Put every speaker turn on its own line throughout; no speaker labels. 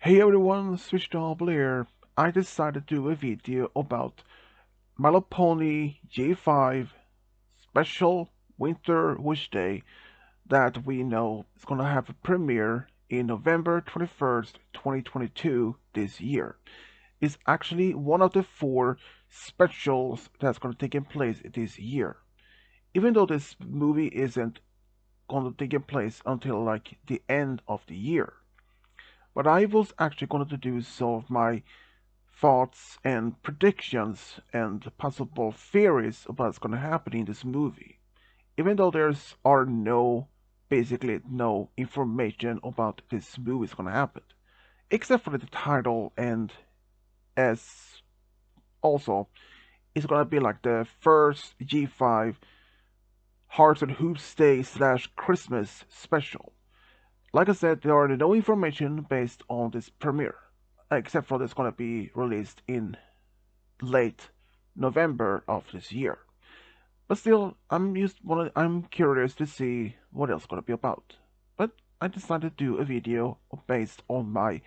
Hey everyone, Switched Off here. I decided to do a video about My Little Pony J5 special Winter Wishday that we know is gonna have a premiere in November 21st, 2022 this year. It's actually one of the four specials that's gonna take in place this year. Even though this movie isn't gonna take place until like the end of the year. But I was actually going to do some of my thoughts and predictions and possible theories of what's going to happen in this movie. Even though there's are no basically no information about this movie is going to happen, except for the title and as also it's going to be like the first G5 Hearts and Hoops Day / Christmas special. Like I said, there are no information based on this premiere, except for it's going to be released in late November of this year. But still, I'm curious to see what else going to be about. But I decided to do a video based on my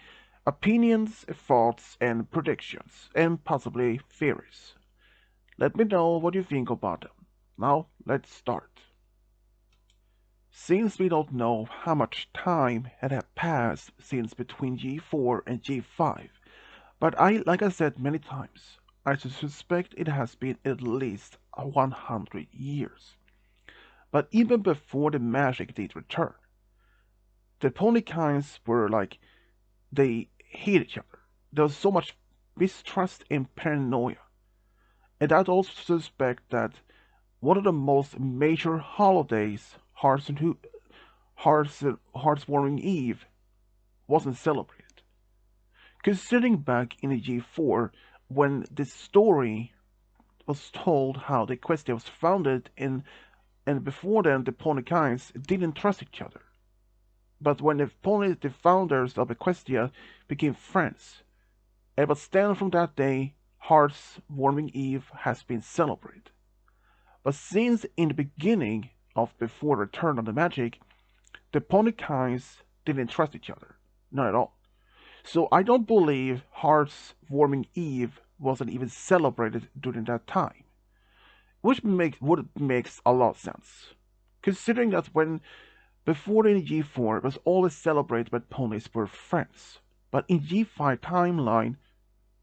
opinions, thoughts, and predictions, and possibly theories. Let me know what you think about them. Now, let's start. Since we don't know how much time had passed since between G4 and G5, but like I said many times, I suspect it has been at least 100 years. But even before the magic did return, the Ponykinds were like, they hate each other. There was so much mistrust and paranoia. And I'd also suspect that one of the most major holidays, Heartswarming Eve, wasn't celebrated. Considering back in the G4, when this story was told how the Equestria was founded, and before then the Ponykinds didn't trust each other. But when the founders of Equestria became friends, and but then from that day, Heartswarming Eve has been celebrated. But since in the beginning of before Return of the Magic, the Ponykinds didn't trust each other, not at all. So I don't believe Heartswarming Eve wasn't even celebrated during that time, which makes a lot of sense, considering that when before in G4 it was always celebrated when ponies were friends, but in G5 timeline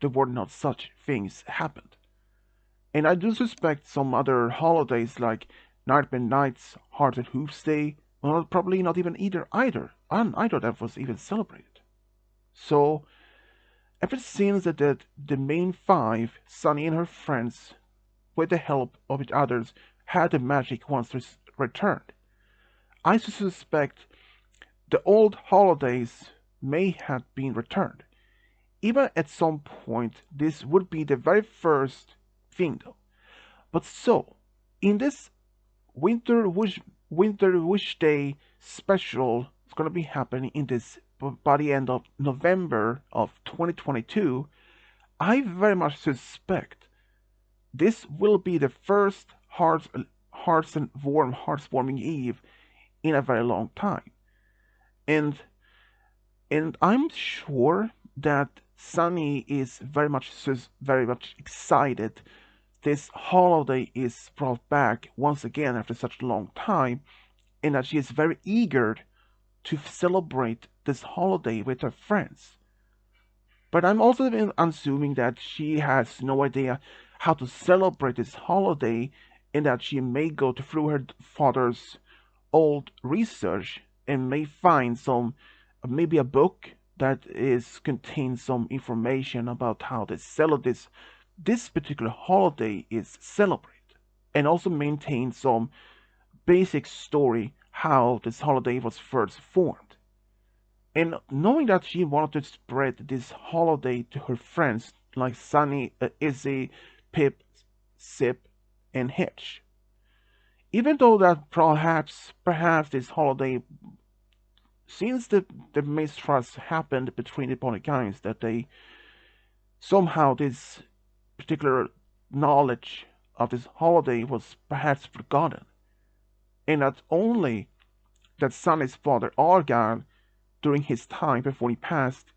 there were not such things happened. And I do suspect some other holidays like Nightmare Nights, Heart and Hooves Day, well, probably not even either that was even celebrated. So ever since the main five, Sunny and her friends, with the help of each others, had the magic once returned, I suspect the old holidays may have been returned. Even at some point, this would be the very first thing though. But so, in this Winter Wish Day special, it's gonna be happening in this by the end of November of 2022. I very much suspect this will be the first Heartswarming Eve in a very long time, and I'm sure that Sunny is very much excited. This holiday is brought back once again after such a long time, and that she is very eager to celebrate this holiday with her friends. But I'm also assuming that she has no idea how to celebrate this holiday, and that she may go through her father's old research and may find some, maybe a book that is contains some information about how this particular holiday is celebrated, and also maintain some basic story how this holiday was first formed. And knowing that she wanted to spread this holiday to her friends like Sunny, Izzy, Pip, Sip, and Hitch. Even though that perhaps this holiday, since the mistrust happened between the Ponykinds, that they somehow this particular knowledge of this holiday was perhaps forgotten, and not only that Sunny's father Argyle, during his time before he passed,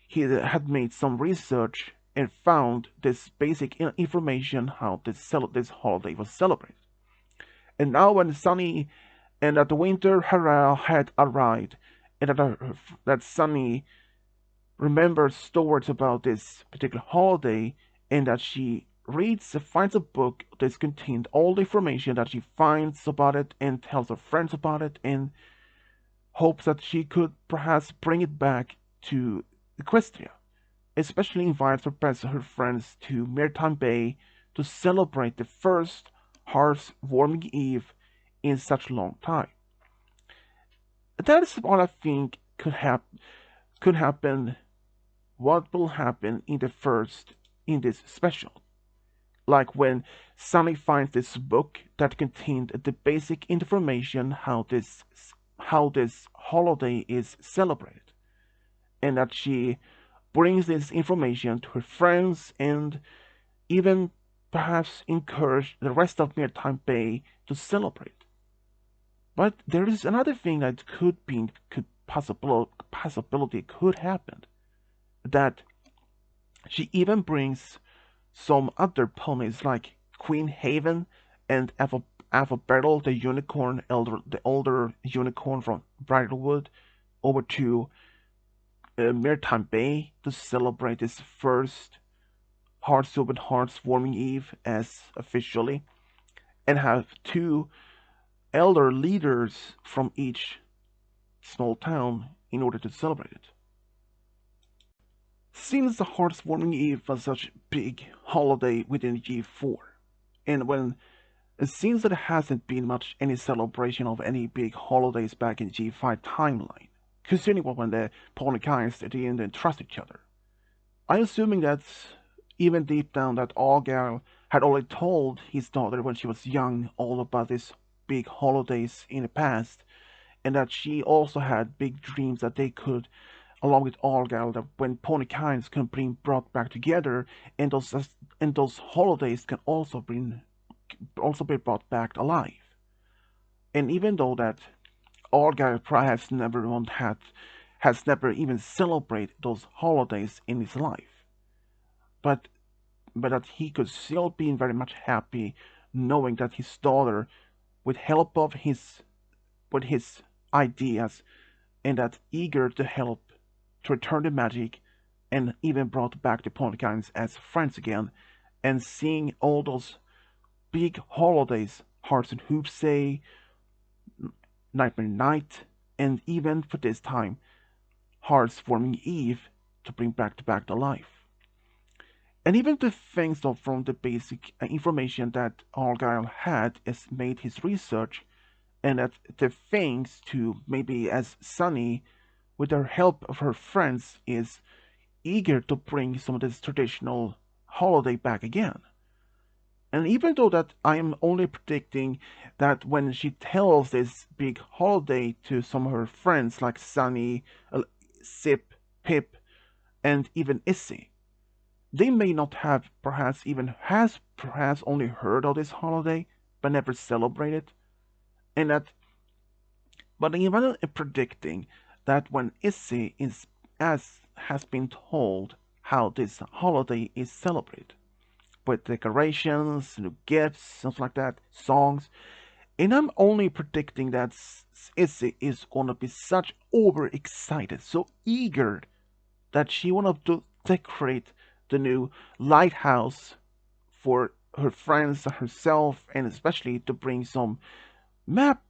he had made some research and found this basic information how this holiday was celebrated. And now when Sunny and that the winter had arrived, and that Sunny remembers stories about this particular holiday, and that she finds a book that contains all the information that she finds about it and tells her friends about it, and hopes that she could perhaps bring it back to Equestria. Especially invites her friends to Maritime Bay to celebrate the first hearth-warming eve in such a long time. That is what I think could happen. What will happen in this special? Like when Sunny finds this book that contained the basic information how this holiday is celebrated, and that she brings this information to her friends and even perhaps encourage the rest of Maritime Bay to celebrate. But there is another thing that possibility could happen. That she even brings some other ponies like Queen Haven and Alphabettle, the older unicorn from Bridlewood, over to Maritime Bay to celebrate this first Hearts Open Hearts Warming Eve as officially, and have two elder leaders from each small town in order to celebrate it. Since the Hearts Warming Eve was such a big holiday within G4, and since there hasn't been much any celebration of any big holidays back in G5 timeline, considering when the Ponykites didn't trust each other, I'm assuming that even deep down that Argyle had already told his daughter when she was young all about these big holidays in the past, and that she also had big dreams that they could, along with Argyle, that when Ponykinds can be brought back together, and those holidays can also be brought back alive. And even though that Argyle perhaps has never even celebrated those holidays in his life, but that he could still be very much happy knowing that his daughter, with help of his ideas, and that eager to help to return the magic, and even brought back the Pontikines as friends again, and seeing all those big holidays, Hearts and Hoops Day, Nightmare Night, and even for this time, Hearts Warming Eve to bring back to life. And even the things from the basic information that Argyle had as made his research, and that the things to maybe as Sunny, with the help of her friends, is eager to bring some of this traditional holiday back again. And even though that I am only predicting that when she tells this big holiday to some of her friends like Sunny, Sip, Pip, and even Issy, they may not have perhaps only heard of this holiday but never celebrated, and that but even predicting that when Issy is as has been told how this holiday is celebrated, with decorations, gifts, something like that, songs, and I'm only predicting that Issy is gonna be such overexcited, so eager that she wanna decorate the new lighthouse for her friends and herself, and especially to bring some map.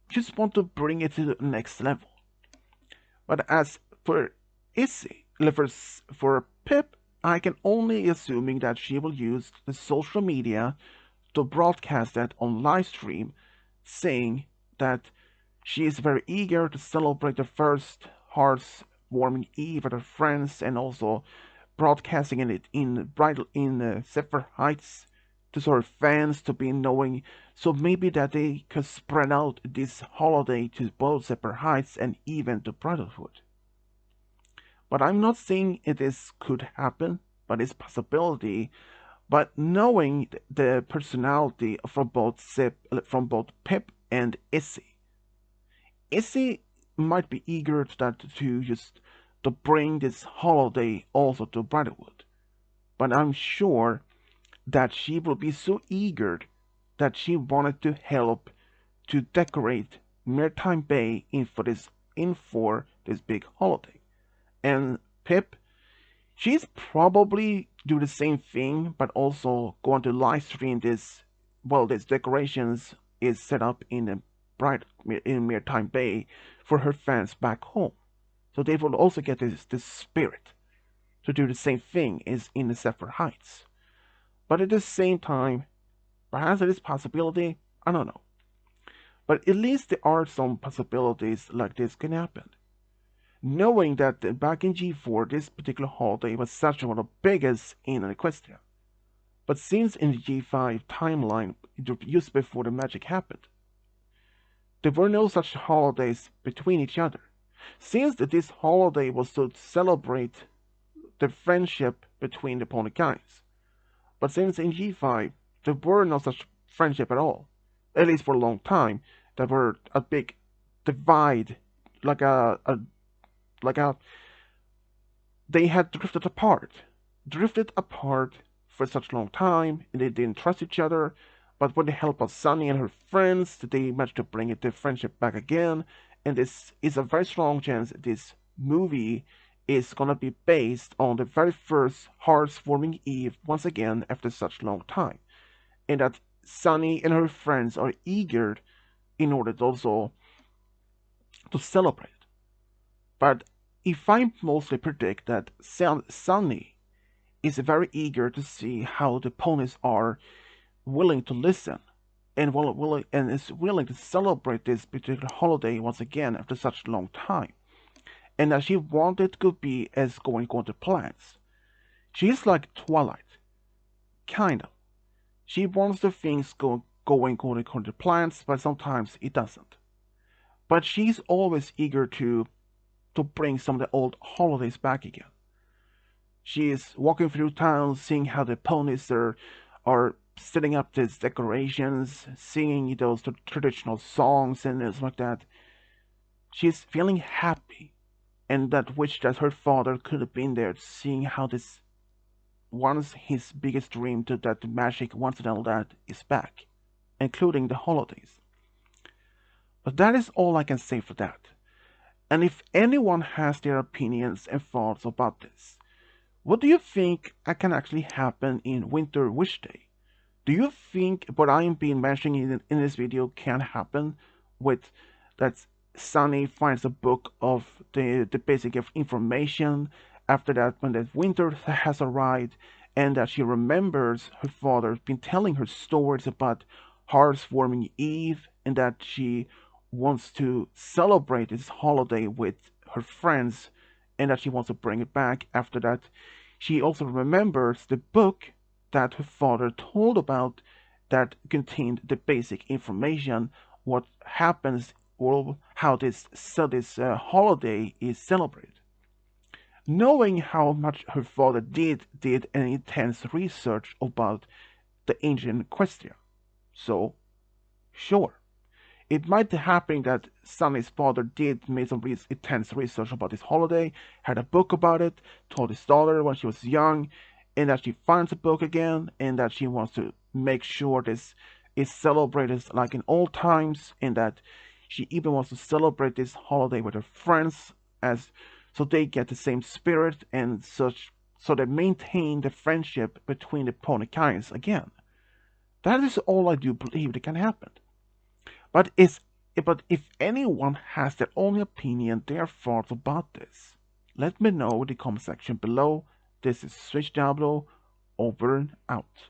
Just want to bring it to the next level. But as for Issy, for Pip, I can only assuming that she will use the social media to broadcast that on live stream, saying that she is very eager to celebrate the first Hearts Warming Eve with her friends, and also broadcasting it in Zephyr Heights to sort of fans to be knowing, so maybe that they could spread out this holiday to both Zephyr Heights and even to Bridlewood. But I'm not saying it is could happen, but it's possibility. But knowing the personality from both Pip and Issy might be eager to just to bring this holiday also to Bridalwood. But I'm sure that she will be so eager that she wanted to help to decorate Maritime Bay in for this big holiday. And Pip, she's probably do the same thing, but also going to live stream this. Well, these decorations is set up in the bright in Maritime Bay for her fans back home, so they will also get this spirit to do the same thing as in the Zephyr Heights. But at the same time, perhaps it is possibility. I don't know. But at least there are some possibilities like this can happen. Knowing that back in G4 this particular holiday was such one of the biggest in Equestria. But since in the G5 timeline, just before the magic happened, there were no such holidays between each other. Since this holiday was to celebrate the friendship between the Pony Guys. But since in G5 there were no such friendship at all, at least for a long time, there were a big divide, like a they had drifted apart for such a long time, and they didn't trust each other. But with the help of Sunny and her friends, they managed to bring the friendship back again. And this is a very strong chance this movie is gonna be based on the very first heartwarming Eve once again after such a long time, and that Sunny and her friends are eager in order to also to celebrate. But if I mostly predict that Sunny is very eager to see how the ponies are willing to listen and is willing to celebrate this particular holiday once again after such a long time, and that she wanted to be as going to plans. She's like Twilight, kind of. She wants the things going according to plans, but sometimes it doesn't. But she's always eager to bring some of the old holidays back again. She is walking through town, seeing how the ponies are setting up these decorations, singing those traditional songs and things like that. She's feeling happy, and that wish that her father could have been there, seeing how this once his biggest dream to that magic once and all that is back, including the holidays. But that is all I can say for that. And if anyone has their opinions and thoughts about this, what do you think can actually happen in Winter Wishday? Do you think what I am being mentioning in this video can happen with that Sunny finds a book of the basic information after that when the winter has arrived, and that she remembers her father been telling her stories about heartwarming Eve, and that she wants to celebrate this holiday with her friends, and that she wants to bring it back after that. She also remembers the book that her father told about that contained the basic information, what happens or how this holiday is celebrated. Knowing how much her father did an intense research about the ancient Equestria. So, sure, it might happen that Sunny's father did make some intense research about this holiday, had a book about it, told his daughter when she was young, and that she finds the book again, and that she wants to make sure this is celebrated like in old times, and that she even wants to celebrate this holiday with her friends, as so they get the same spirit and such, so they maintain the friendship between the Pony Guys again. That is all I do believe that can happen. But if anyone has their own opinion, their thoughts about this, let me know in the comment section below. This is Switch Diablo, over and out.